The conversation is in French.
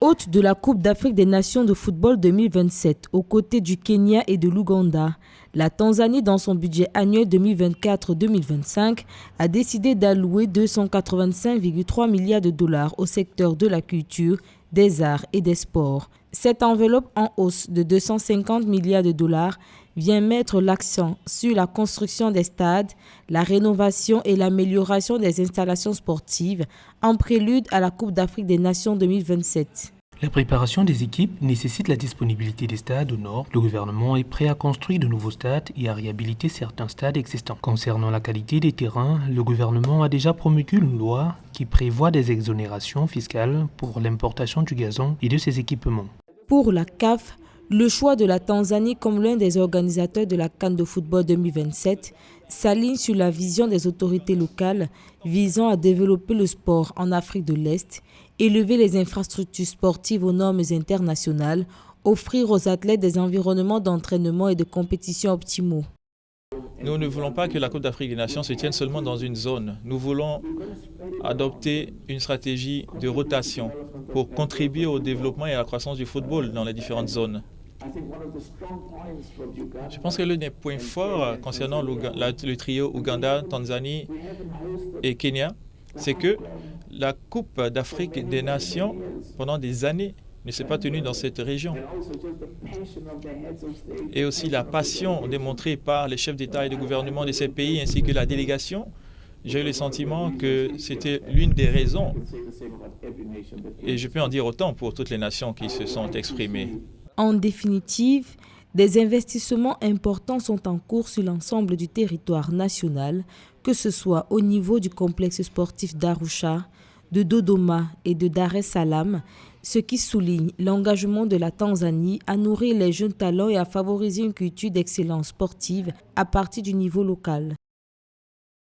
Hôte de la Coupe d'Afrique des Nations de football 2027, aux côtés du Kenya et de l'Ouganda, la Tanzanie, dans son budget annuel 2024-2025, a décidé d'allouer 285,3 milliards de dollars au secteur de la culture, des arts et des sports. Cette enveloppe en hausse de 250 milliards de dollars vient mettre l'accent sur la construction des stades, la rénovation et l'amélioration des installations sportives en prélude à la Coupe d'Afrique des Nations 2027. La préparation des équipes nécessite la disponibilité des stades au nord. Le gouvernement est prêt à construire de nouveaux stades et à réhabiliter certains stades existants. Concernant la qualité des terrains, le gouvernement a déjà promulgué une loi qui prévoit des exonérations fiscales pour l'importation du gazon et de ses équipements. Pour la CAF, le choix de la Tanzanie comme l'un des organisateurs de la CAN de football 2027 s'aligne sur la vision des autorités locales visant à développer le sport en Afrique de l'Est, élever les infrastructures sportives aux normes internationales, offrir aux athlètes des environnements d'entraînement et de compétition optimaux. Nous ne voulons pas que la Coupe d'Afrique des Nations se tienne seulement dans une zone. Nous voulons adopter une stratégie de rotation pour contribuer au développement et à la croissance du football dans les différentes zones. Je pense que l'un des points forts concernant le trio Ouganda, Tanzanie et Kenya, c'est que la Coupe d'Afrique des Nations, pendant des années, ne s'est pas tenue dans cette région. Et aussi la passion démontrée par les chefs d'État et de gouvernement de ces pays ainsi que la délégation, j'ai eu le sentiment que c'était l'une des raisons. Et je peux en dire autant pour toutes les nations qui se sont exprimées. En définitive, des investissements importants sont en cours sur l'ensemble du territoire national, que ce soit au niveau du complexe sportif d'Arusha, de Dodoma et de Dar es Salaam, ce qui souligne l'engagement de la Tanzanie à nourrir les jeunes talents et à favoriser une culture d'excellence sportive à partir du niveau local.